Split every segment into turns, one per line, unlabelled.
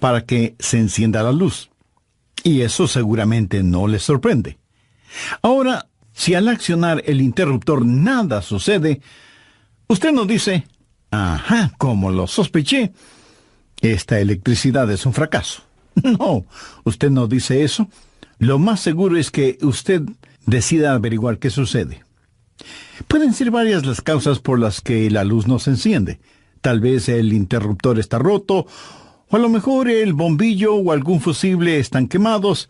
para que se encienda la luz. Y eso seguramente no les sorprende. Ahora, si al accionar el interruptor nada sucede, usted nos dice, ajá, como lo sospeché, esta electricidad es un fracaso. No, usted no dice eso. Lo más seguro es que usted decida averiguar qué sucede. Pueden ser varias las causas por las que la luz no se enciende. Tal vez el interruptor está roto, o a lo mejor el bombillo o algún fusible están quemados,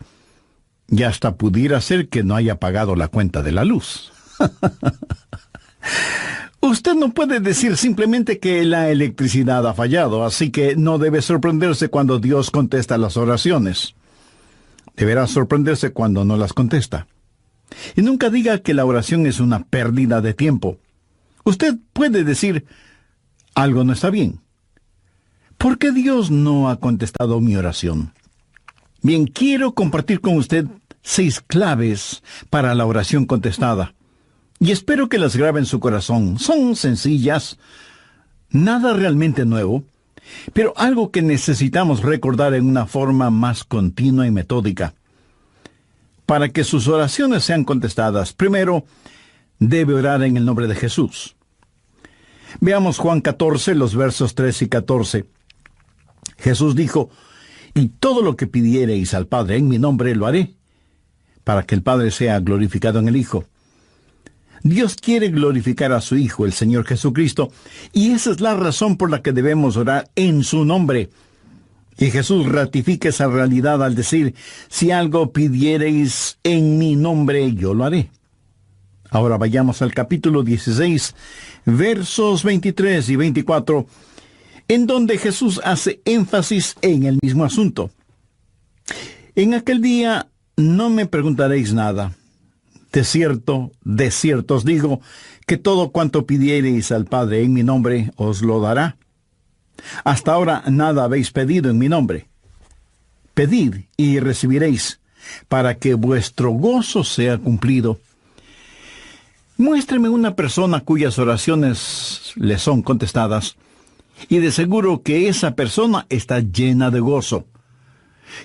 y hasta pudiera ser que no haya pagado la cuenta de la luz. Usted no puede decir simplemente que la electricidad ha fallado, así que no debe sorprenderse cuando Dios contesta las oraciones. Deberá sorprenderse cuando no las contesta. Y nunca diga que la oración es una pérdida de tiempo. Usted puede decir, algo no está bien. ¿Por qué Dios no ha contestado mi oración? Bien, quiero compartir con usted 6 claves para la oración contestada. Y espero que las grabe en su corazón. Son sencillas, nada realmente nuevo, pero algo que necesitamos recordar en una forma más continua y metódica. Para que sus oraciones sean contestadas, primero, debe orar en el nombre de Jesús. Veamos Juan 14, los versos 3 y 14. Jesús dijo, y todo lo que pidiereis al Padre en mi nombre lo haré, para que el Padre sea glorificado en el Hijo. Dios quiere glorificar a su Hijo, el Señor Jesucristo, y esa es la razón por la que debemos orar en su nombre. Y Jesús ratifica esa realidad al decir, si algo pidiereis en mi nombre, yo lo haré. Ahora vayamos al capítulo 16, versos 23 y 24, en donde Jesús hace énfasis en el mismo asunto. En aquel día no me preguntaréis nada. De cierto os digo, que todo cuanto pidiereis al Padre en mi nombre, os lo dará. Hasta ahora nada habéis pedido en mi nombre. Pedid y recibiréis, para que vuestro gozo sea cumplido. Muéstreme una persona cuyas oraciones le son contestadas, y de seguro que esa persona está llena de gozo.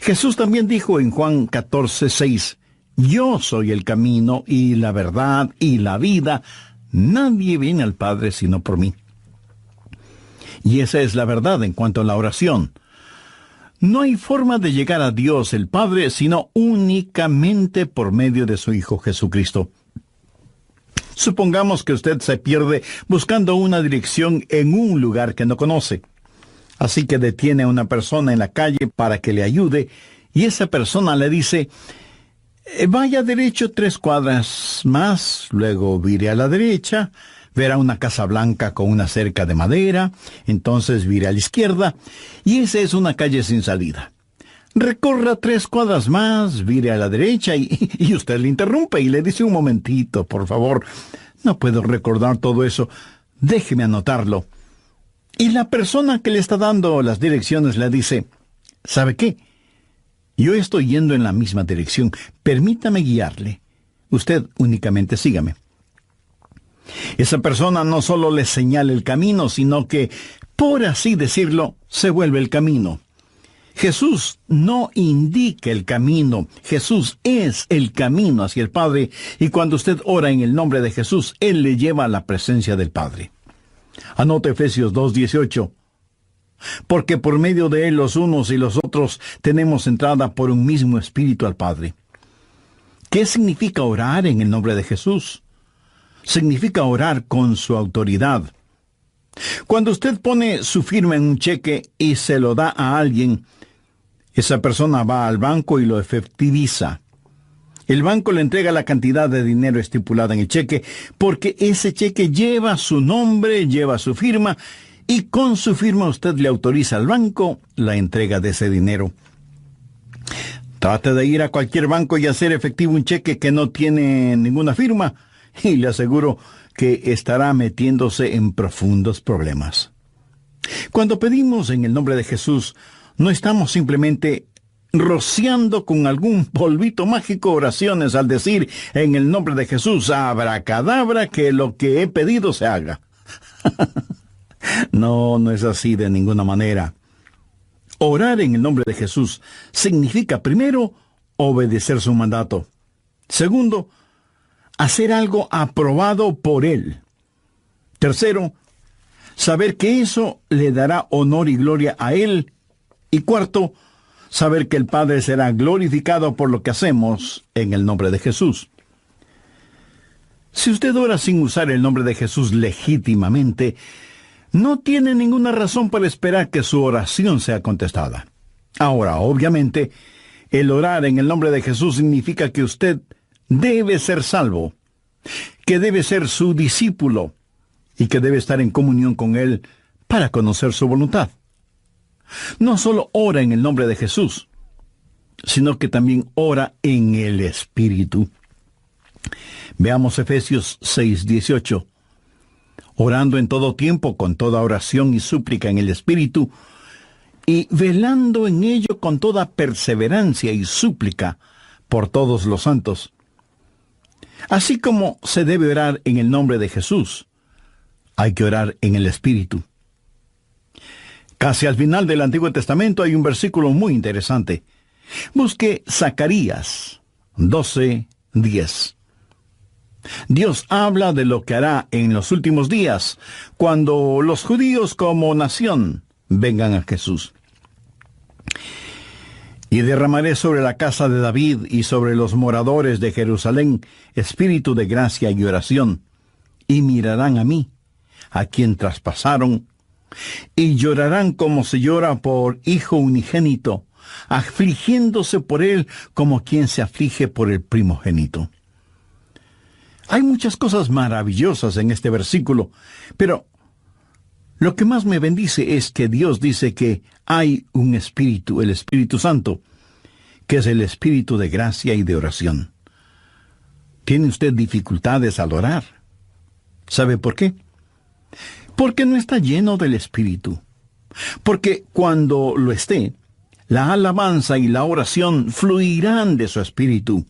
Jesús también dijo en Juan 14:6, yo soy el camino y la verdad y la vida. Nadie viene al Padre sino por mí. Y esa es la verdad en cuanto a la oración. No hay forma de llegar a Dios el Padre sino únicamente por medio de su Hijo Jesucristo. Supongamos que usted se pierde buscando una dirección en un lugar que no conoce. Así que detiene a una persona en la calle para que le ayude, y esa persona le dice, vaya derecho 3 cuadras más, luego vire a la derecha, verá una casa blanca con una cerca de madera, entonces vire a la izquierda, y esa es una calle sin salida. Recorra 3 cuadras más, vire a la derecha, y usted le interrumpe y le dice, un momentito, por favor, no puedo recordar todo eso, déjeme anotarlo. Y la persona que le está dando las direcciones le dice, ¿sabe qué? Yo estoy yendo en la misma dirección, permítame guiarle. Usted únicamente sígame. Esa persona no solo le señala el camino, sino que, por así decirlo, se vuelve el camino. Jesús no indica el camino, Jesús es el camino hacia el Padre, y cuando usted ora en el nombre de Jesús, Él le lleva a la presencia del Padre. Anote Efesios 2:18. Porque por medio de Él los unos y los otros tenemos entrada por un mismo espíritu al Padre. ¿Qué significa orar en el nombre de Jesús? Significa orar con su autoridad. Cuando usted pone su firma en un cheque y se lo da a alguien, esa persona va al banco y lo efectiviza. El banco le entrega la cantidad de dinero estipulada en el cheque, porque ese cheque lleva su nombre, lleva su firma, y con su firma usted le autoriza al banco la entrega de ese dinero. Trate de ir a cualquier banco y hacer efectivo un cheque que no tiene ninguna firma, y le aseguro que estará metiéndose en profundos problemas. Cuando pedimos en el nombre de Jesús, no estamos simplemente rociando con algún polvito mágico oraciones al decir en el nombre de Jesús, abracadabra, que lo que he pedido se haga. No es así de ninguna manera. Orar en el nombre de Jesús significa, primero, obedecer su mandato. Segundo, hacer algo aprobado por Él. Tercero, saber que eso le dará honor y gloria a Él. Y cuarto, saber que el Padre será glorificado por lo que hacemos en el nombre de Jesús. Si usted ora sin usar el nombre de Jesús legítimamente, no tiene ninguna razón para esperar que su oración sea contestada. Ahora, obviamente, el orar en el nombre de Jesús significa que usted debe ser salvo, que debe ser su discípulo y que debe estar en comunión con Él para conocer su voluntad. No solo ora en el nombre de Jesús, sino que también ora en el Espíritu. Veamos Efesios 6:18. Orando en todo tiempo, con toda oración y súplica en el Espíritu, y velando en ello con toda perseverancia y súplica por todos los santos. Así como se debe orar en el nombre de Jesús, hay que orar en el Espíritu. Casi al final del Antiguo Testamento hay un versículo muy interesante. Busque Zacarías 12:10. Dios habla de lo que hará en los últimos días, cuando los judíos como nación vengan a Jesús. Y derramaré sobre la casa de David y sobre los moradores de Jerusalén espíritu de gracia y oración, y mirarán a mí, a quien traspasaron, y llorarán como se llora por hijo unigénito, afligiéndose por él como quien se aflige por el primogénito. Hay muchas cosas maravillosas en este versículo, pero lo que más me bendice es que Dios dice que hay un Espíritu, el Espíritu Santo, que es el Espíritu de gracia y de oración. ¿Tiene usted dificultades al orar? ¿Sabe por qué? Porque no está lleno del Espíritu. Porque cuando lo esté, la alabanza y la oración fluirán de su Espíritu.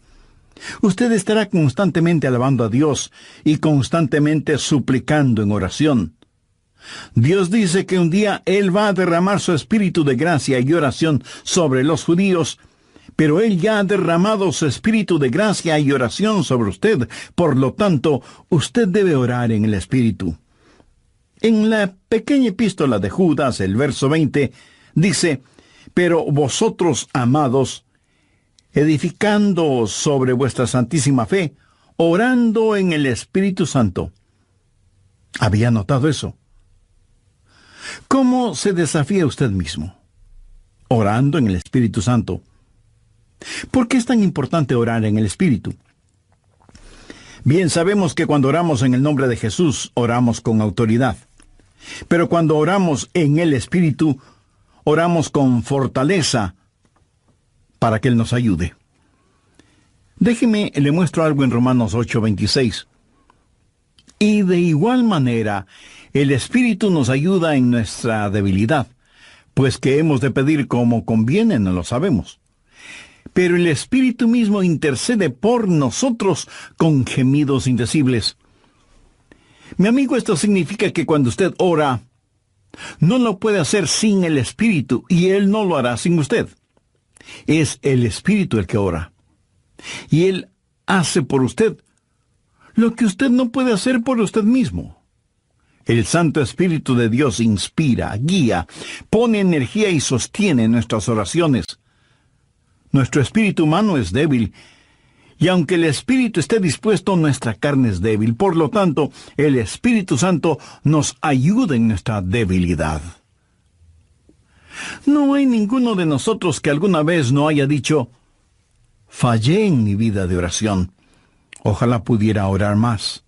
Usted estará constantemente alabando a Dios y constantemente suplicando en oración. Dios dice que un día Él va a derramar su espíritu de gracia y oración sobre los judíos, pero Él ya ha derramado su espíritu de gracia y oración sobre usted. Por lo tanto, usted debe orar en el Espíritu. En la pequeña epístola de Judas, el verso 20, dice: «Pero vosotros, amados, edificando sobre vuestra santísima fe, orando en el Espíritu Santo». ¿Había notado eso? ¿Cómo se desafía usted mismo? Orando en el Espíritu Santo. ¿Por qué es tan importante orar en el Espíritu? Bien, sabemos que cuando oramos en el nombre de Jesús, oramos con autoridad. Pero cuando oramos en el Espíritu, oramos con fortaleza para que Él nos ayude. Déjeme, le muestro algo en Romanos 8:26. Y de igual manera, el Espíritu nos ayuda en nuestra debilidad, pues que hemos de pedir como conviene, no lo sabemos. Pero el Espíritu mismo intercede por nosotros con gemidos indecibles. Mi amigo, esto significa que cuando usted ora, no lo puede hacer sin el Espíritu, y Él no lo hará sin usted. Es el Espíritu el que ora. Y Él hace por usted lo que usted no puede hacer por usted mismo. El Santo Espíritu de Dios inspira, guía, pone energía y sostiene nuestras oraciones. Nuestro espíritu humano es débil, y aunque el Espíritu esté dispuesto, nuestra carne es débil. Por lo tanto, el Espíritu Santo nos ayuda en nuestra debilidad. No hay ninguno de nosotros que alguna vez no haya dicho: «Fallé en mi vida de oración. Ojalá pudiera orar más.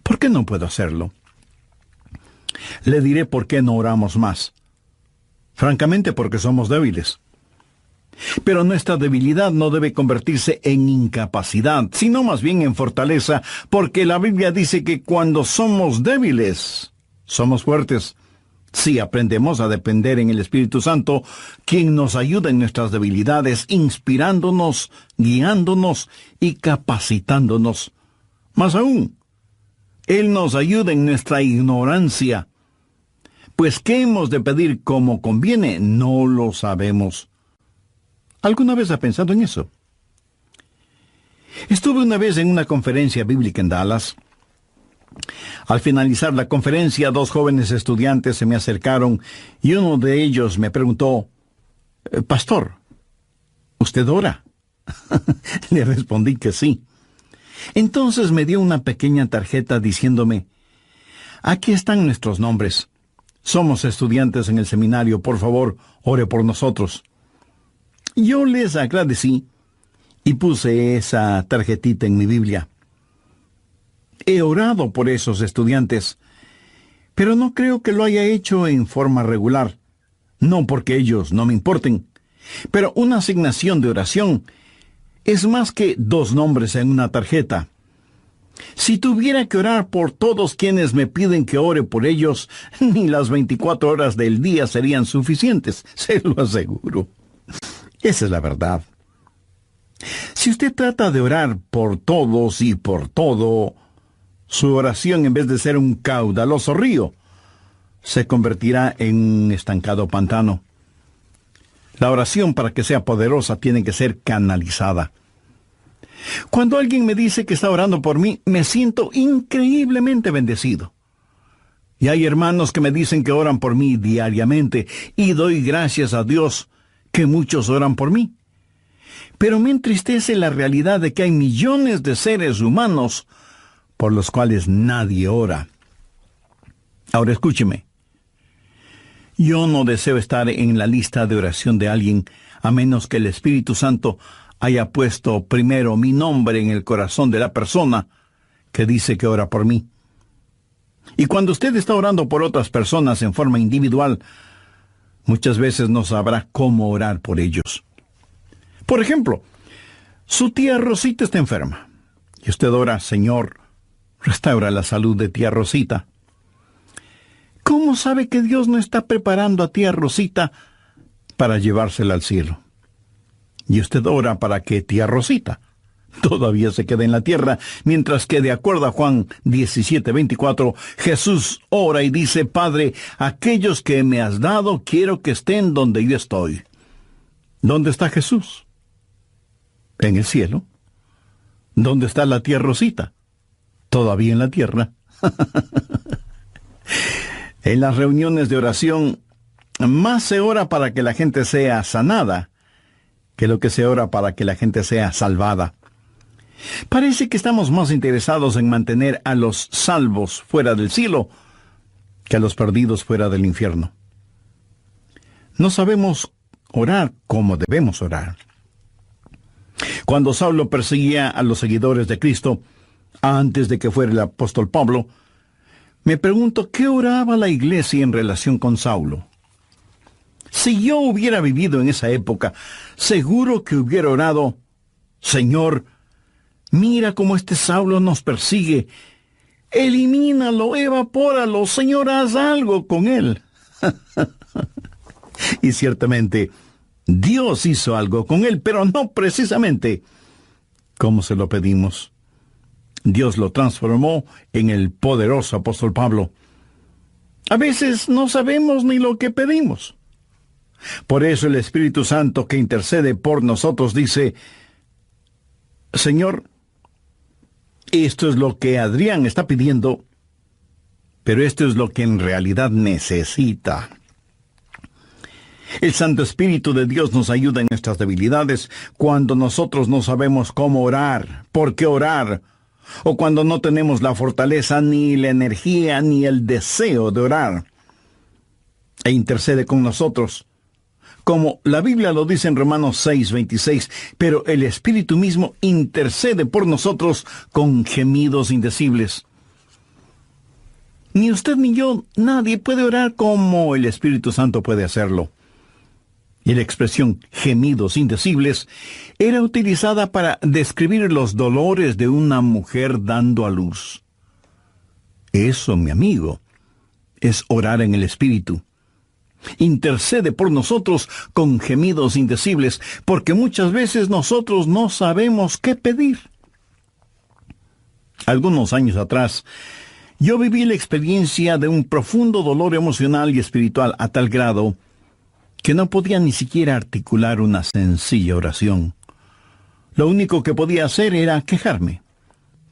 ¿Por qué no puedo hacerlo?». Le diré por qué no oramos más. Francamente, porque somos débiles. Pero nuestra debilidad no debe convertirse en incapacidad, sino más bien en fortaleza, porque la Biblia dice que cuando somos débiles, somos fuertes. Si aprendemos a depender en el Espíritu Santo, quien nos ayuda en nuestras debilidades, inspirándonos, guiándonos y capacitándonos. Más aún, Él nos ayuda en nuestra ignorancia, Pues ¿qué hemos de pedir como conviene? No lo sabemos. ¿Alguna vez ha pensado en eso? Estuve una vez en una conferencia bíblica en Dallas. Al finalizar la conferencia, 2 jóvenes estudiantes se me acercaron y uno de ellos me preguntó, «Pastor, ¿usted ora?» Le respondí que sí. Entonces me dio una pequeña tarjeta diciéndome, «Aquí están nuestros nombres. Somos estudiantes en el seminario. Por favor, ore por nosotros». Yo les agradecí y puse esa tarjetita en mi Biblia. He orado por esos estudiantes, pero no creo que lo haya hecho en forma regular. No porque ellos no me importen, pero una asignación de oración es más que 2 nombres en una tarjeta. Si tuviera que orar por todos quienes me piden que ore por ellos, ni las 24 horas del día serían suficientes, se lo aseguro. Esa es la verdad. Si usted trata de orar por todos y por todo, su oración, en vez de ser un caudaloso río, se convertirá en un estancado pantano. La oración, para que sea poderosa, tiene que ser canalizada. Cuando alguien me dice que está orando por mí, me siento increíblemente bendecido. Y hay hermanos que me dicen que oran por mí diariamente, y doy gracias a Dios que muchos oran por mí. Pero me entristece la realidad de que hay millones de seres humanos por los cuales nadie ora. Ahora escúcheme. Yo no deseo estar en la lista de oración de alguien, a menos que el Espíritu Santo haya puesto primero mi nombre en el corazón de la persona que dice que ora por mí. Y cuando usted está orando por otras personas en forma individual, muchas veces no sabrá cómo orar por ellos. Por ejemplo, su tía Rosita está enferma, y usted ora, «Señor, restaura la salud de tía Rosita». ¿Cómo sabe que Dios no está preparando a tía Rosita para llevársela al cielo? Y usted ora para que tía Rosita todavía se quede en la tierra, mientras que, de acuerdo a Juan 17:24, Jesús ora y dice, «Padre, aquellos que me has dado, quiero que estén donde yo estoy». ¿Dónde está Jesús? En el cielo. ¿Dónde está la tía Rosita? Todavía en la tierra. En las reuniones de oración, más se ora para que la gente sea sanada que lo que se ora para que la gente sea salvada. Parece que estamos más interesados en mantener a los salvos fuera del cielo que a los perdidos fuera del infierno. No sabemos orar como debemos orar. Cuando Saulo perseguía a los seguidores de Cristo, antes de que fuera el apóstol Pablo, me pregunto, ¿qué oraba la iglesia en relación con Saulo? Si yo hubiera vivido en esa época, seguro que hubiera orado, «Señor, mira cómo este Saulo nos persigue. Elimínalo, evapóralo, Señor, haz algo con él». Y ciertamente, Dios hizo algo con él, pero no precisamente como se lo pedimos. Dios lo transformó en el poderoso apóstol Pablo. A veces no sabemos ni lo que pedimos. Por eso el Espíritu Santo que intercede por nosotros dice, «Señor, esto es lo que Adrián está pidiendo, pero esto es lo que en realidad necesita». El Santo Espíritu de Dios nos ayuda en nuestras debilidades cuando nosotros no sabemos cómo orar, por qué orar, o cuando no tenemos la fortaleza, ni la energía, ni el deseo de orar. E intercede con nosotros, como la Biblia lo dice en Romanos 6:26, pero el Espíritu mismo intercede por nosotros con gemidos indecibles. Ni usted ni yo, nadie puede orar como el Espíritu Santo puede hacerlo. Y la expresión gemidos indecibles era utilizada para describir los dolores de una mujer dando a luz. Eso, mi amigo, es orar en el Espíritu. Intercede por nosotros con gemidos indecibles, porque muchas veces nosotros no sabemos qué pedir. Algunos años atrás, Yo viví la experiencia de un profundo dolor emocional y espiritual a tal grado que no podía ni siquiera articular una sencilla oración. Lo único que podía hacer era quejarme.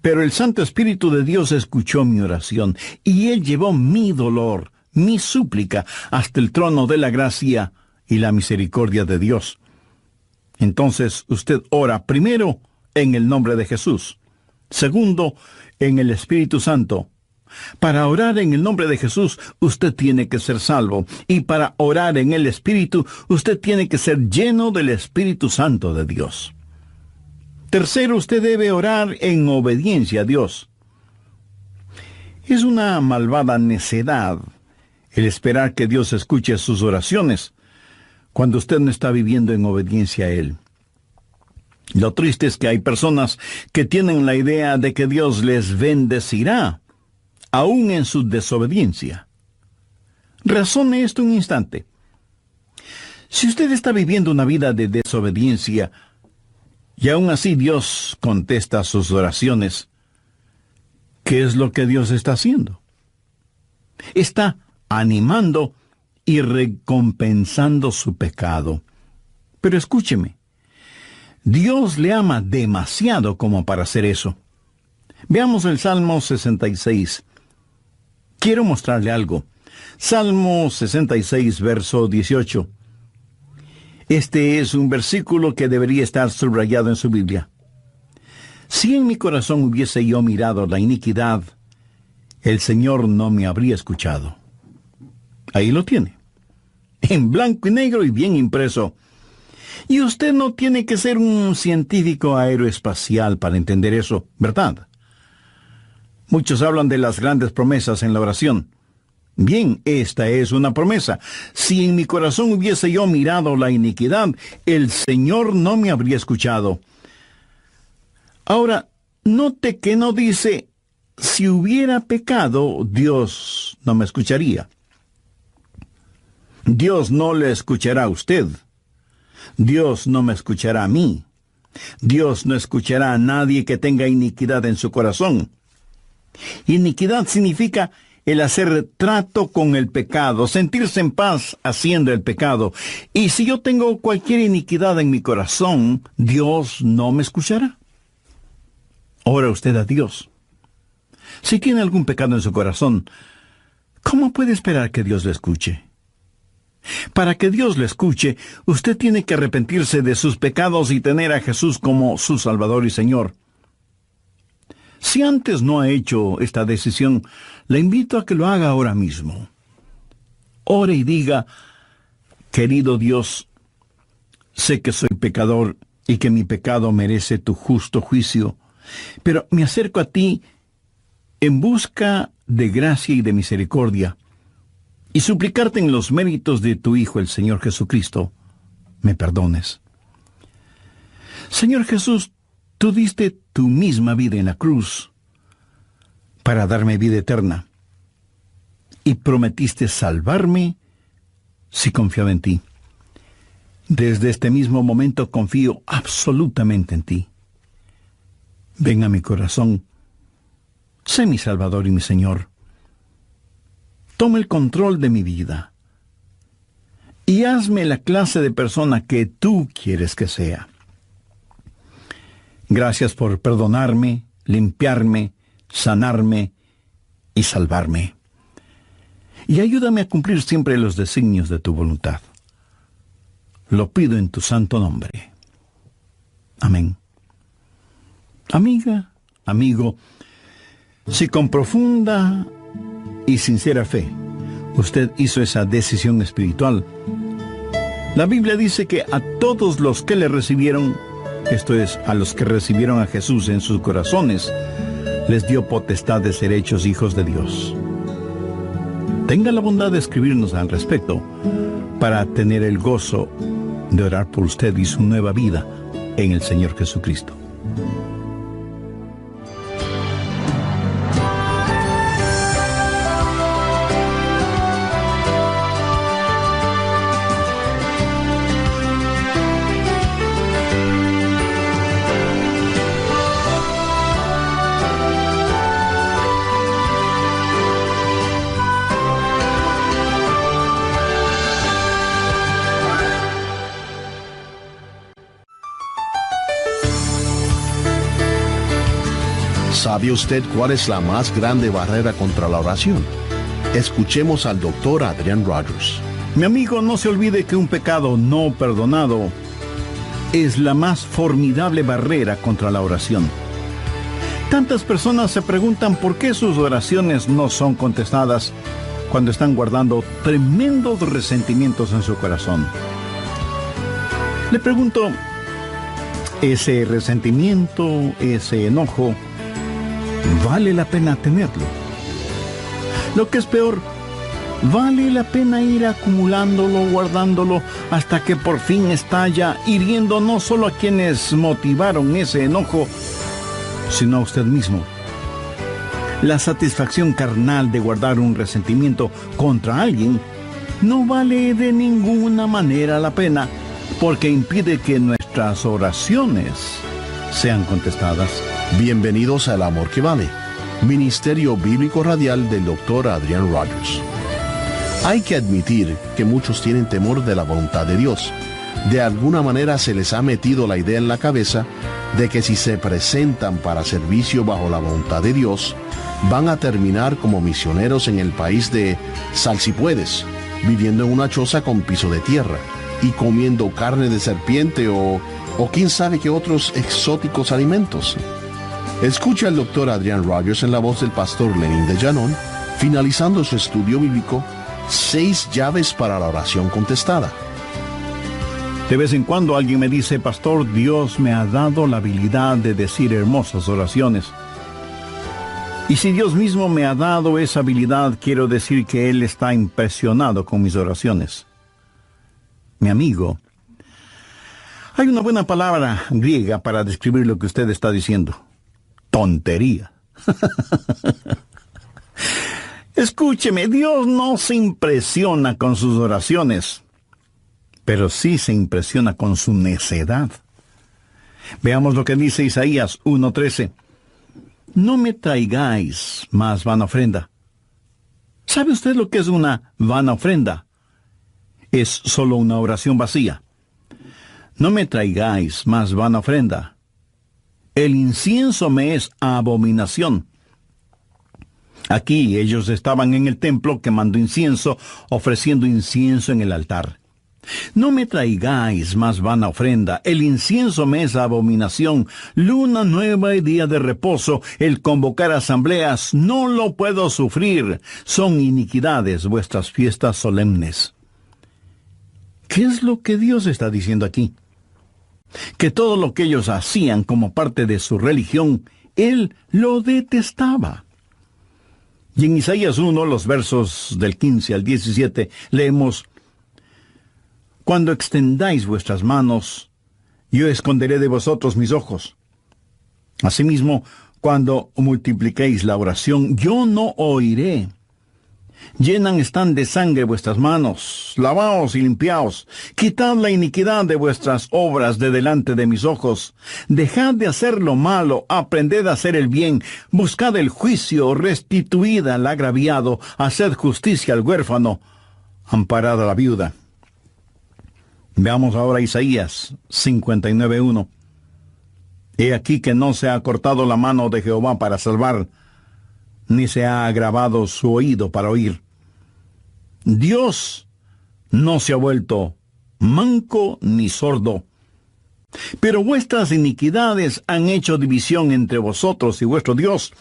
Pero el Santo Espíritu de Dios escuchó mi oración y Él llevó mi dolor, mi súplica, hasta el trono de la gracia y la misericordia de Dios. Entonces usted ora primero en el nombre de Jesús. Segundo, en el Espíritu Santo. Para orar en el nombre de Jesús, usted tiene que ser salvo. Y para orar en el Espíritu, usted tiene que ser lleno del Espíritu Santo de Dios. Tercero, usted debe orar en obediencia a Dios. Es una malvada necedad el esperar que Dios escuche sus oraciones cuando usted no está viviendo en obediencia a Él. Lo triste es que hay personas que tienen la idea de que Dios les bendecirá, aún en su desobediencia. Razone esto un instante. Si usted está viviendo una vida de desobediencia, y aún así Dios contesta sus oraciones, ¿qué es lo que Dios está haciendo? Está animando y recompensando su pecado. Pero escúcheme, Dios le ama demasiado como para hacer eso. Veamos el Salmo 66. Quiero mostrarle algo. Salmo 66, verso 18. Este es un versículo que debería estar subrayado en su Biblia. Si en mi corazón hubiese yo mirado la iniquidad, el Señor no me habría escuchado. Ahí lo tiene, en blanco y negro y bien impreso. Y usted no tiene que ser un científico aeroespacial para entender eso, ¿verdad? Muchos hablan de las grandes promesas en la oración. Bien, esta es una promesa. Si en mi corazón hubiese yo mirado la iniquidad, el Señor no me habría escuchado. Ahora, note que no dice, si hubiera pecado, Dios no me escucharía. Dios no le escuchará a usted. Dios no me escuchará a mí. Dios no escuchará a nadie que tenga iniquidad en su corazón. Iniquidad significa el hacer trato con el pecado, sentirse en paz haciendo el pecado. Y si yo tengo cualquier iniquidad en mi corazón, Dios no me escuchará. Ora usted a Dios. Si tiene algún pecado en su corazón, ¿cómo puede esperar que Dios le escuche? Para que Dios le escuche, usted tiene que arrepentirse de sus pecados y tener a Jesús como su Salvador y Señor. Si antes no ha hecho esta decisión, le invito a que lo haga ahora mismo. Ore y diga, querido Dios, sé que soy pecador y que mi pecado merece tu justo juicio, pero me acerco a ti en busca de gracia y de misericordia, y suplicarte en los méritos de tu Hijo, el Señor Jesucristo, me perdones. Señor Jesús, tú diste tu misma vida en la cruz para darme vida eterna, y prometiste salvarme si confiaba en ti. Desde este mismo momento confío absolutamente en ti. Ven a mi corazón, sé mi Salvador y mi Señor. Toma el control de mi vida y hazme la clase de persona que tú quieres que sea. Gracias por perdonarme, limpiarme, sanarme y salvarme. Y ayúdame a cumplir siempre los designios de tu voluntad. Lo pido en tu santo nombre. Amén. Amiga, amigo, si con profunda y sincera fe usted hizo esa decisión espiritual, la Biblia dice que a todos los que le recibieron, esto es, a los que recibieron a Jesús en sus corazones, les dio potestad de ser hechos hijos de Dios. Tenga la bondad de escribirnos al respecto para tener el gozo de orar por usted y su nueva vida en el Señor Jesucristo.
¿Sabe usted cuál es la más grande barrera contra la oración? Escuchemos al Dr. Adrian Rogers.
Mi amigo, no se olvide que un pecado no perdonado es la más formidable barrera contra la oración. Tantas personas se preguntan por qué sus oraciones no son contestadas cuando están guardando tremendos resentimientos en su corazón. Le pregunto, ¿ese resentimiento, ese enojo, vale la pena tenerlo? Lo que es peor, ¿vale la pena ir acumulándolo, guardándolo, hasta que por fin estalla, hiriendo no solo a quienes motivaron ese enojo, sino a usted mismo? La satisfacción carnal de guardar un resentimiento contra alguien no vale de ninguna manera la pena, porque impide que nuestras oraciones sean contestadas.
Bienvenidos al Amor que Vale, Ministerio Bíblico Radial del Dr. Adrian Rogers. Hay que admitir que muchos tienen temor de la voluntad de Dios. De alguna manera se les ha metido la idea en la cabeza de que si se presentan para servicio bajo la voluntad de Dios, van a terminar como misioneros en el país de Sal si puedes, viviendo en una choza con piso de tierra y comiendo carne de serpiente o quién sabe qué otros exóticos alimentos. Escucha al Dr. Adrian Rogers en la voz del pastor Lenin de Llanón, finalizando su estudio bíblico, 6 llaves para la oración contestada.
De vez en cuando alguien me dice, pastor, Dios me ha dado la habilidad de decir hermosas oraciones. Y si Dios mismo me ha dado esa habilidad, quiero decir que Él está impresionado con mis oraciones. Mi amigo, hay una buena palabra griega para describir lo que usted está diciendo. Tontería. Escúcheme, Dios no se impresiona con sus oraciones, pero sí se impresiona con su necedad. Veamos lo que dice Isaías 1:13. No me traigáis más vana ofrenda. ¿Sabe usted lo que es una vana ofrenda? Es solo una oración vacía. No me traigáis más vana ofrenda. El incienso me es abominación. Aquí ellos estaban en el templo quemando incienso, ofreciendo incienso en el altar. No me traigáis más vana ofrenda, el incienso me es abominación, luna nueva y día de reposo, el convocar asambleas, no lo puedo sufrir, son iniquidades vuestras fiestas solemnes. ¿Qué es lo que Dios está diciendo aquí? Que todo lo que ellos hacían como parte de su religión, Él lo detestaba. Y en Isaías 1, los versos del 15 al 17, leemos: Cuando extendáis vuestras manos, yo esconderé de vosotros mis ojos. Asimismo, cuando multipliquéis la oración, yo no oiré. Llenan están de sangre vuestras manos, lavaos y limpiaos, quitad la iniquidad de vuestras obras de delante de mis ojos, dejad de hacer lo malo, aprended a hacer el bien, buscad el juicio, restituid al agraviado, haced justicia al huérfano, amparad a la viuda. Veamos ahora Isaías 59:1. He aquí que no se ha cortado la mano de Jehová para salvar, ni se ha agravado su oído para oír. Dios no se ha vuelto manco ni sordo, pero vuestras iniquidades han hecho división entre vosotros y vuestro Dios,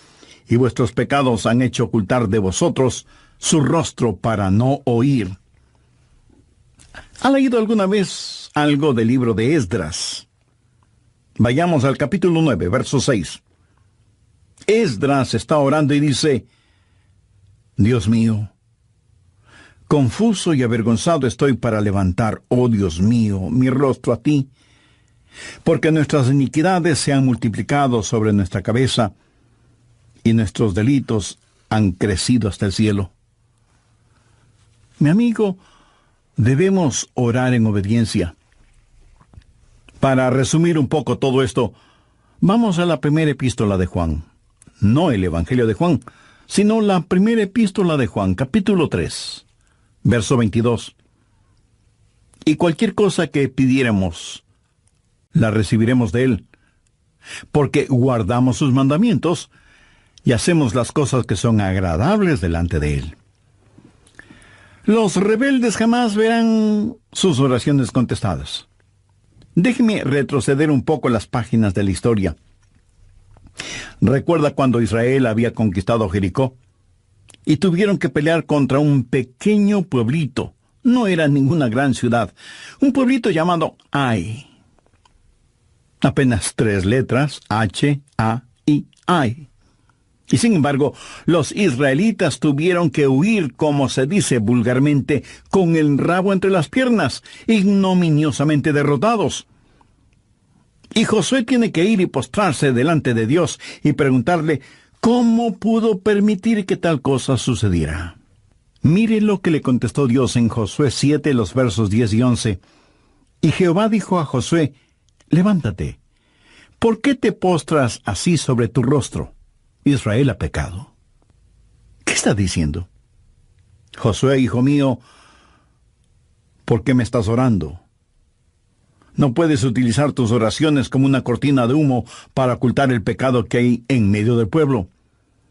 y vuestros pecados han hecho ocultar de vosotros su rostro para no oír. ¿Ha leído alguna vez algo del libro de Esdras? Vayamos al capítulo 9, verso 6. Esdras está orando y dice: Dios mío, confuso y avergonzado estoy para levantar, oh Dios mío, mi rostro a ti, porque nuestras iniquidades se han multiplicado sobre nuestra cabeza, y nuestros delitos han crecido hasta el cielo. Mi amigo, debemos orar en obediencia. Para resumir un poco todo esto, vamos a la primera epístola de Juan. No el Evangelio de Juan, sino la primera epístola de Juan, capítulo 3, verso 22. Y cualquier cosa que pidiéramos, la recibiremos de Él, porque guardamos sus mandamientos y hacemos las cosas que son agradables delante de Él. Los rebeldes jamás verán sus oraciones contestadas. Déjeme retroceder un poco las páginas de la historia. ¿Recuerda cuando Israel había conquistado Jericó? Y tuvieron que pelear contra un pequeño pueblito. No era ninguna gran ciudad. Un pueblito llamado Ai. Apenas 3 letras, H-A-I, Ai. Y sin embargo, los israelitas tuvieron que huir, como se dice vulgarmente, con el rabo entre las piernas, ignominiosamente derrotados. Y Josué tiene que ir y postrarse delante de Dios y preguntarle cómo pudo permitir que tal cosa sucediera. Mire lo que le contestó Dios en Josué 7, los versos 10 y 11. Y Jehová dijo a Josué, levántate, ¿por qué te postras así sobre tu rostro? Israel ha pecado. ¿Qué está diciendo? Josué, hijo mío, ¿por qué me estás orando? No puedes utilizar tus oraciones como una cortina de humo para ocultar el pecado que hay en medio del pueblo.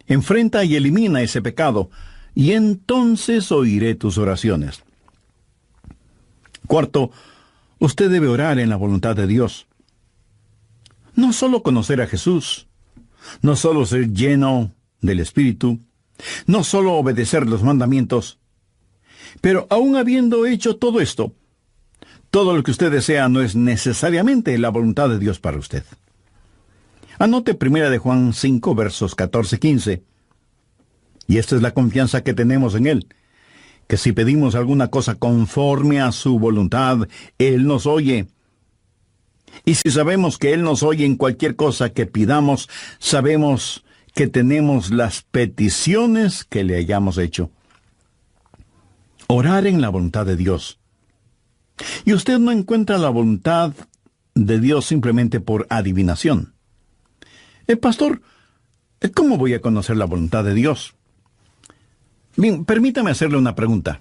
Enfrenta y elimina ese pecado, y entonces oiré tus oraciones. Cuarto, usted debe orar en la voluntad de Dios. No solo conocer a Jesús, no solo ser lleno del Espíritu, no solo obedecer los mandamientos, pero aún habiendo hecho todo esto, todo lo que usted desea no es necesariamente la voluntad de Dios para usted. Anote 1 de Juan 5, versos 14-15. Y esta es la confianza que tenemos en Él, que si pedimos alguna cosa conforme a su voluntad, Él nos oye. Y si sabemos que Él nos oye en cualquier cosa que pidamos, sabemos que tenemos las peticiones que le hayamos hecho. Orar en la voluntad de Dios. Y usted no encuentra la voluntad de Dios simplemente por adivinación. Pastor, ¿cómo voy a conocer la voluntad de Dios? Bien, permítame hacerle una pregunta.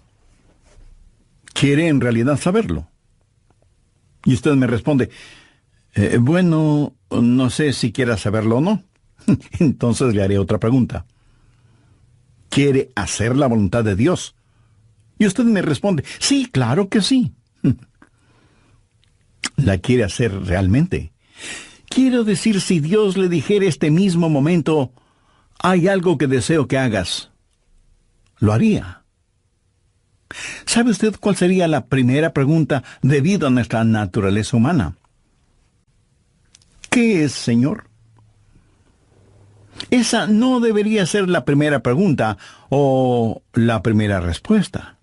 ¿Quiere en realidad saberlo? Y usted me responde, bueno, no sé si quiera saberlo o no. Entonces le haré otra pregunta. ¿Quiere hacer la voluntad de Dios? Y usted me responde, sí, claro que sí. ¿La quiere hacer realmente? Quiero decir, si Dios le dijera este mismo momento, hay algo que deseo que hagas, ¿lo haría? ¿Sabe usted cuál sería la primera pregunta debido a nuestra naturaleza humana? ¿Qué es, Señor? Esa no debería ser la primera pregunta o la primera respuesta.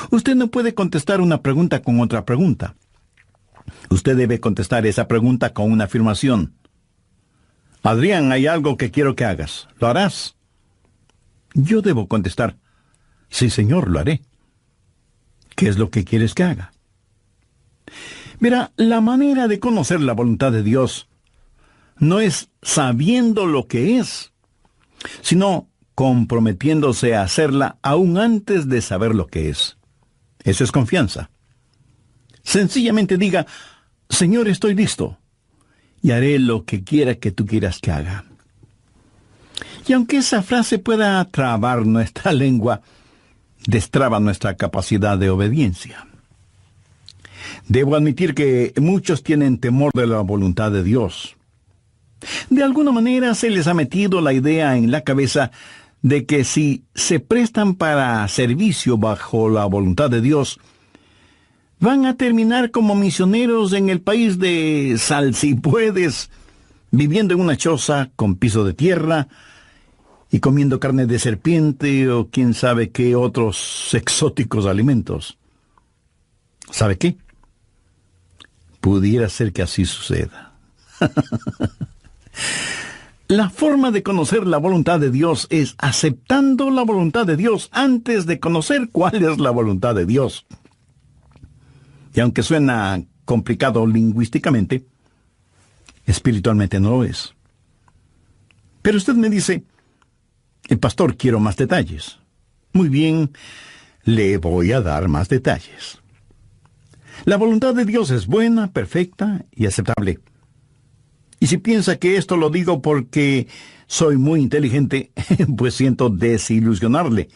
Usted no puede contestar una pregunta con otra pregunta. Usted debe contestar esa pregunta con una afirmación. Adrián, hay algo que quiero que hagas. ¿Lo harás? Yo debo contestar, sí, Señor, lo haré. ¿Qué es lo que quieres que haga? Mira, la manera de conocer la voluntad de Dios no es sabiendo lo que es, sino comprometiéndose a hacerla aún antes de saber lo que es. Eso es confianza. Sencillamente diga, Señor, estoy listo, y haré lo que quiera que tú quieras que haga. Y aunque esa frase pueda trabar nuestra lengua, destraba nuestra capacidad de obediencia. Debo admitir que muchos tienen temor de la voluntad de Dios. De alguna manera se les ha metido la idea en la cabeza de que si se prestan para servicio bajo la voluntad de Dios, van a terminar como misioneros en el país de Sal si puedes, viviendo en una choza con piso de tierra y comiendo carne de serpiente o quién sabe qué otros exóticos alimentos. ¿Sabe qué? Pudiera ser que así suceda. La forma de conocer la voluntad de Dios es aceptando la voluntad de Dios antes de conocer cuál es la voluntad de Dios. Y aunque suena complicado lingüísticamente, espiritualmente no lo es. Pero usted me dice, pastor, quiero más detalles. Muy bien, le voy a dar más detalles. La voluntad de Dios es buena, perfecta y aceptable. Y si piensa que esto lo digo porque soy muy inteligente, pues siento desilusionarle.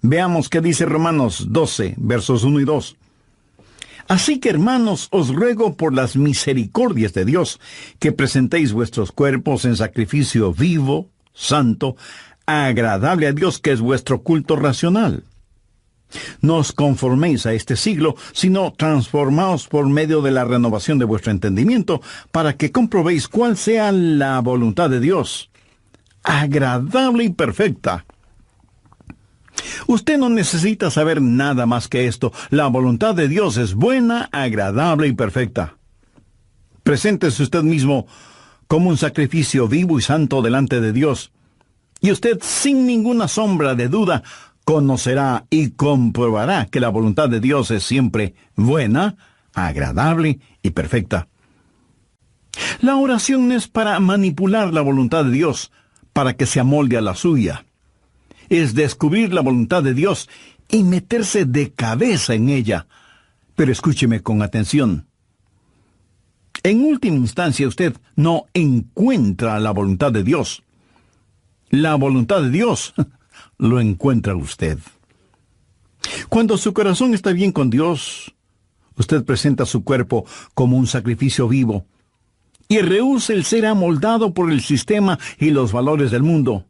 Veamos qué dice Romanos 12, versos 1 y 2. Así que, hermanos, os ruego por las misericordias de Dios, que presentéis vuestros cuerpos en sacrificio vivo, santo, agradable a Dios, que es vuestro culto racional. No os conforméis a este siglo, sino transformaos por medio de la renovación de vuestro entendimiento, para que comprobéis cuál sea la voluntad de Dios, agradable y perfecta. Usted no necesita saber nada más que esto. La voluntad de Dios es buena, agradable y perfecta. Preséntese usted mismo como un sacrificio vivo y santo delante de Dios, y usted, sin ninguna sombra de duda, conocerá y comprobará que la voluntad de Dios es siempre buena, agradable y perfecta. La oración no es para manipular la voluntad de Dios, para que se amolde a la suya. Es descubrir la voluntad de Dios y meterse de cabeza en ella. Pero escúcheme con atención. En última instancia, usted no encuentra la voluntad de Dios. La voluntad de Dios lo encuentra usted. Cuando su corazón está bien con Dios, usted presenta su cuerpo como un sacrificio vivo y rehúsa el ser amoldado por el sistema y los valores del mundo.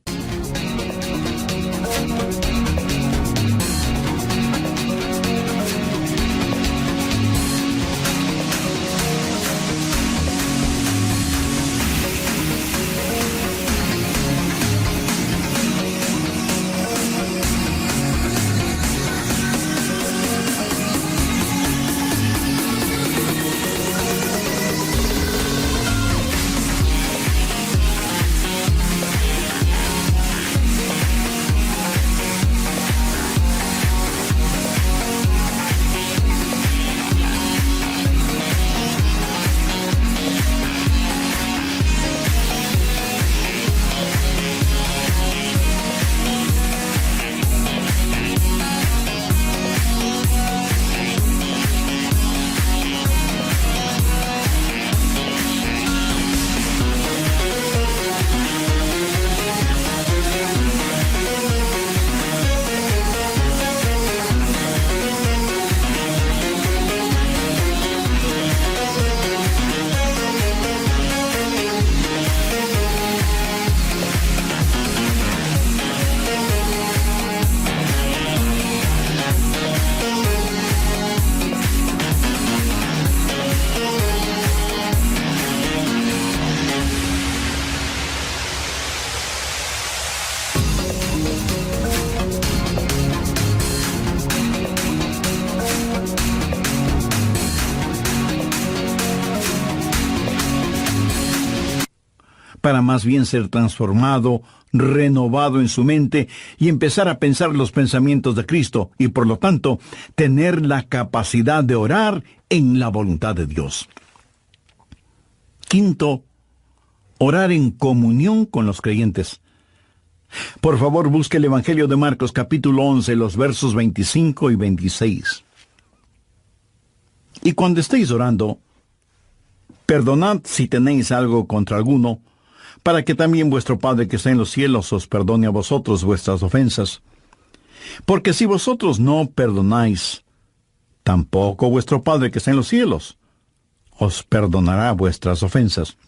Para más bien ser transformado, renovado en su mente y empezar a pensar los pensamientos de Cristo y, por lo tanto, tener la capacidad de orar en la voluntad de Dios. Quinto, orar en comunión con los creyentes. Por favor, busque el Evangelio de Marcos, capítulo 11, los versos 25 y 26. Y cuando estéis orando, perdonad si tenéis algo contra alguno, para que también vuestro Padre que está en los cielos os perdone a vosotros vuestras ofensas. Porque si vosotros no perdonáis, tampoco vuestro Padre que está en los cielos os perdonará vuestras ofensas.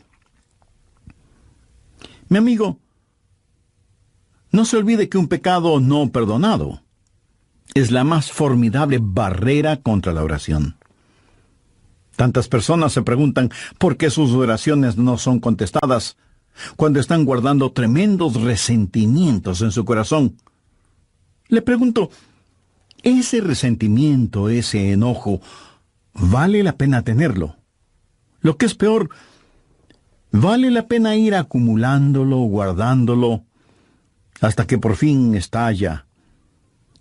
Mi amigo, no se olvide que un pecado no perdonado es la más formidable barrera contra la oración. Tantas personas se preguntan por qué sus oraciones no son contestadas cuando están guardando tremendos resentimientos en su corazón. Le pregunto, ¿ese resentimiento, ese enojo, vale la pena tenerlo? Lo que es peor, ¿vale la pena ir acumulándolo, guardándolo, hasta que por fin estalla,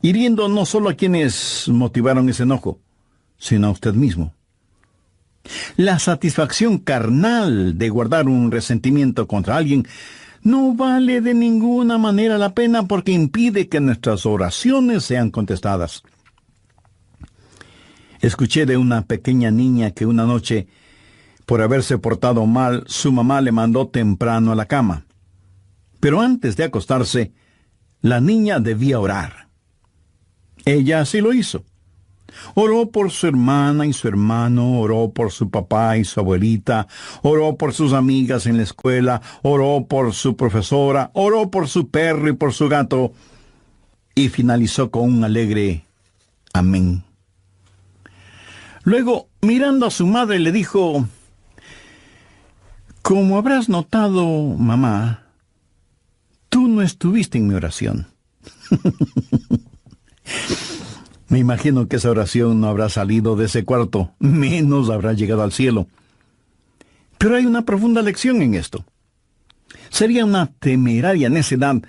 hiriendo no solo a quienes motivaron ese enojo, sino a usted mismo? La satisfacción carnal de guardar un resentimiento contra alguien no vale de ninguna manera la pena porque impide que nuestras oraciones sean contestadas. Escuché de una pequeña niña que una noche, Por haberse portado mal, su mamá le mandó temprano a la cama. Pero antes de acostarse, la niña debía orar. Ella así lo hizo. Oró por su hermana y su hermano, oró por su papá y su abuelita, oró por sus amigas en la escuela, oró por su profesora, oró por su perro y por su gato, y finalizó con un alegre amén. Luego, mirando a su madre, le dijo: como habrás notado, mamá, tú no estuviste en mi oración. Me imagino que esa oración no habrá salido de ese cuarto, menos habrá llegado al cielo. Pero hay una profunda lección en esto. Sería una temeraria necedad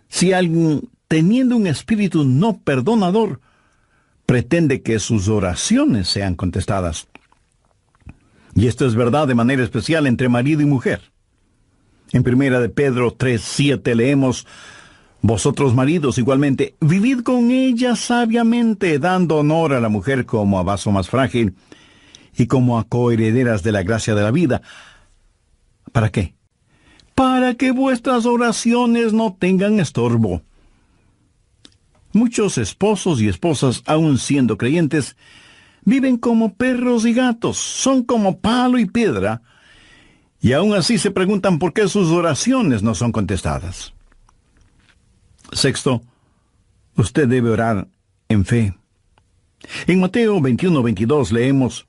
si alguien, teniendo un espíritu no perdonador, pretende que sus oraciones sean contestadas. Y esto es verdad de manera especial entre marido y mujer. En 1 de Pedro 3:7 leemos: vosotros maridos igualmente, vivid con ella sabiamente, dando honor a la mujer como a vaso más frágil y como a coherederas de la gracia de la vida. ¿Para qué? Para que vuestras oraciones no tengan estorbo. Muchos esposos y esposas, aun siendo creyentes, viven como perros y gatos, son como palo y piedra, y aún así se preguntan por qué sus oraciones no son contestadas. Sexto, usted debe orar en fe. En Mateo 21:22 leemos: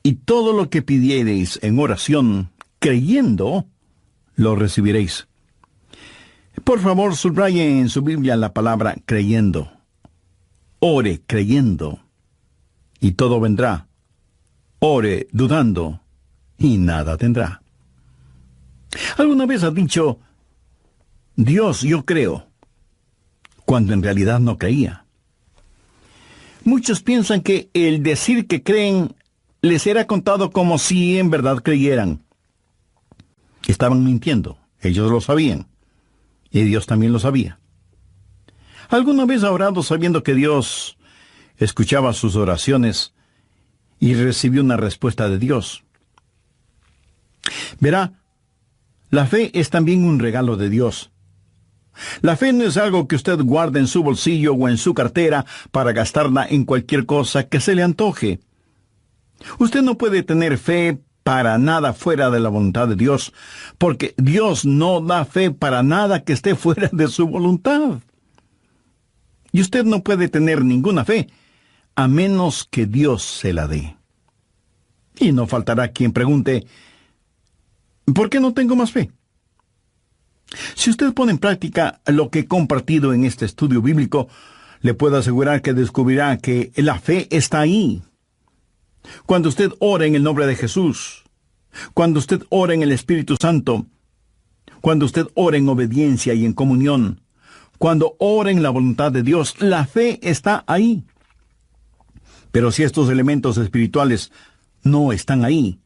y todo lo que pidiereis en oración, creyendo, lo recibiréis. Por favor, subraye en su Biblia la palabra creyendo. Ore creyendo, y todo vendrá. Ore dudando, y nada tendrá. ¿Alguna vez has dicho: Dios, yo creo, cuando en realidad no creía? Muchos piensan que el decir que creen les será contado como si en verdad creyeran. Estaban mintiendo, ellos lo sabían, y Dios también lo sabía. ¿Alguna vez ha orado sabiendo que Dios escuchaba sus oraciones y recibió una respuesta de Dios? Verá, la fe es también un regalo de Dios. La fe no es algo que usted guarde en su bolsillo o en su cartera para gastarla en cualquier cosa que se le antoje. Usted no puede tener fe para nada fuera de la voluntad de Dios, porque Dios no da fe para nada que esté fuera de su voluntad. Y usted no puede tener ninguna fe a menos que Dios se la dé. Y no faltará quien pregunte: ¿por qué no tengo más fe? Si usted pone en práctica lo que he compartido en este estudio bíblico, le puedo asegurar que descubrirá que la fe está ahí. Cuando usted ora en el nombre de Jesús, cuando usted ora en el Espíritu Santo, cuando usted ora en obediencia y en comunión, cuando ora en la voluntad de Dios, la fe está ahí. Pero si estos elementos espirituales no están ahí,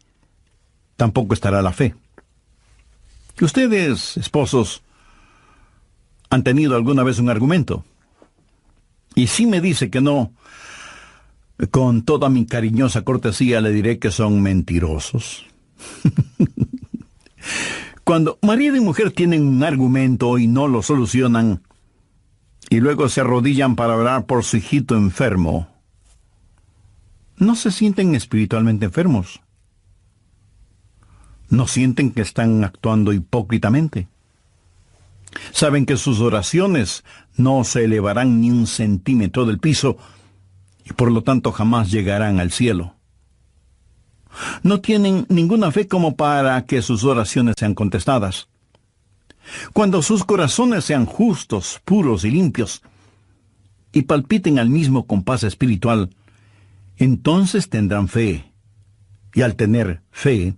tampoco estará la fe. Ustedes, esposos, han tenido alguna vez un argumento. Y si me dice que no, con toda mi cariñosa cortesía le diré que son mentirosos. Cuando marido y mujer tienen un argumento y no lo solucionan, y luego se arrodillan para orar por su hijito enfermo, ¿no se sienten espiritualmente enfermos? ¿No sienten que están actuando hipócritamente? Saben que sus oraciones no se elevarán ni un centímetro del piso y por lo tanto jamás llegarán al cielo. No tienen ninguna fe como para que sus oraciones sean contestadas. Cuando sus corazones sean justos, puros y limpios, y palpiten al mismo compás espiritual, entonces tendrán fe. Y al tener fe,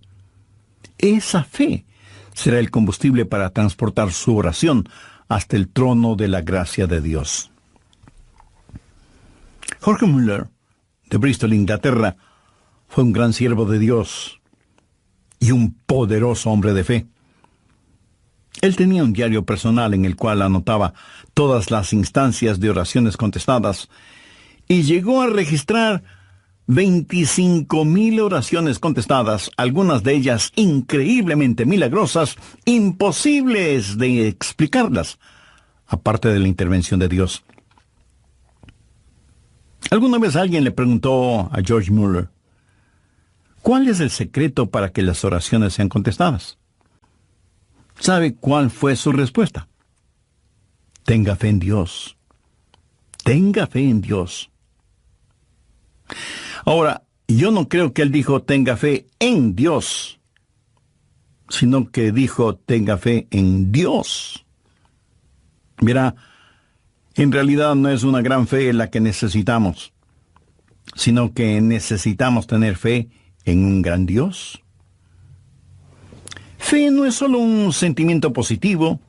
esa fe será el combustible para transportar su oración hasta el trono de la gracia de Dios. Jorge Muller, de Bristol, Inglaterra, fue un gran siervo de Dios y un poderoso hombre de fe. Él tenía un diario personal en el cual anotaba todas las instancias de oraciones contestadas y llegó a registrar 25,000 oraciones contestadas, algunas de ellas increíblemente milagrosas, imposibles de explicarlas, aparte de la intervención de Dios. Alguna vez alguien le preguntó a George Mueller, ¿cuál es el secreto para que las oraciones sean contestadas? ¿Sabe cuál fue su respuesta? Tenga fe en Dios. Tenga fe en Dios. Ahora, yo no creo que él dijo tenga fe en Dios, sino que dijo tenga fe en Dios. Mira, en realidad no es una gran fe la que necesitamos, sino que necesitamos tener fe en un gran Dios. Fe no es solo un sentimiento positivo,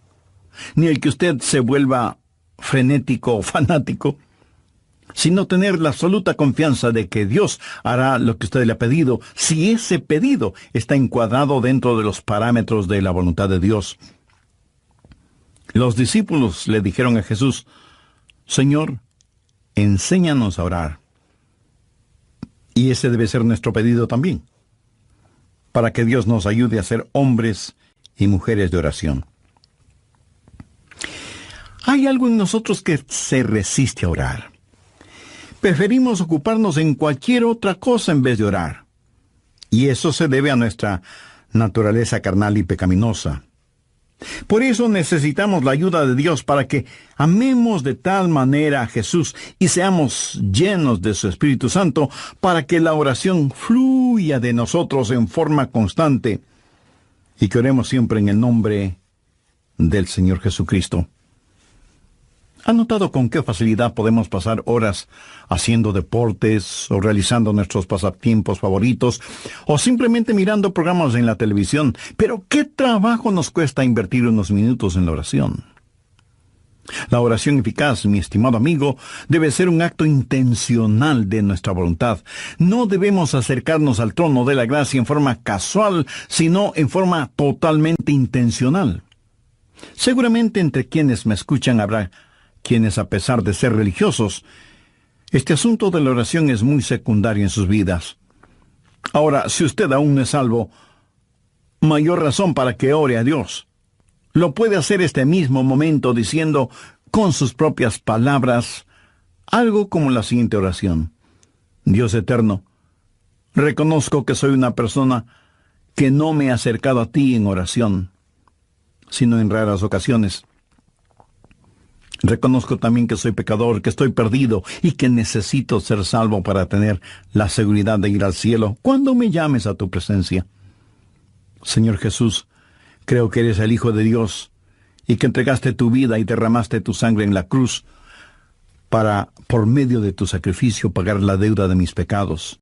ni el que usted se vuelva frenético o fanático, sino tener la absoluta confianza de que Dios hará lo que usted le ha pedido, si ese pedido está encuadrado dentro de los parámetros de la voluntad de Dios. Los discípulos le dijeron a Jesús, Señor, enséñanos a orar. Y ese debe ser nuestro pedido también, para que Dios nos ayude a ser hombres y mujeres de oración. Hay algo en nosotros que se resiste a orar. Preferimos ocuparnos en cualquier otra cosa en vez de orar. Y eso se debe a nuestra naturaleza carnal y pecaminosa. Por eso necesitamos la ayuda de Dios para que amemos de tal manera a Jesús y seamos llenos de su Espíritu Santo para que la oración fluya de nosotros en forma constante y que oremos siempre en el nombre del Señor Jesucristo. ¿Ha notado con qué facilidad podemos pasar horas haciendo deportes o realizando nuestros pasatiempos favoritos o simplemente mirando programas en la televisión? Pero ¿qué trabajo nos cuesta invertir unos minutos en la oración? La oración eficaz, mi estimado amigo, debe ser un acto intencional de nuestra voluntad. No debemos acercarnos al trono de la gracia en forma casual, sino en forma totalmente intencional. Seguramente entre quienes me escuchan habrá quienes, a pesar de ser religiosos, este asunto de la oración es muy secundario en sus vidas. Ahora, si usted aún no es salvo, mayor razón para que ore a Dios. Lo puede hacer este mismo momento diciendo con sus propias palabras algo como la siguiente oración. Dios eterno, reconozco que soy una persona que no me he acercado a ti en oración, sino en raras ocasiones. Reconozco también que soy pecador, que estoy perdido y que necesito ser salvo para tener la seguridad de ir al cielo cuando me llames a tu presencia. Señor Jesús, creo que eres el Hijo de Dios y que entregaste tu vida y derramaste tu sangre en la cruz para, por medio de tu sacrificio, pagar la deuda de mis pecados.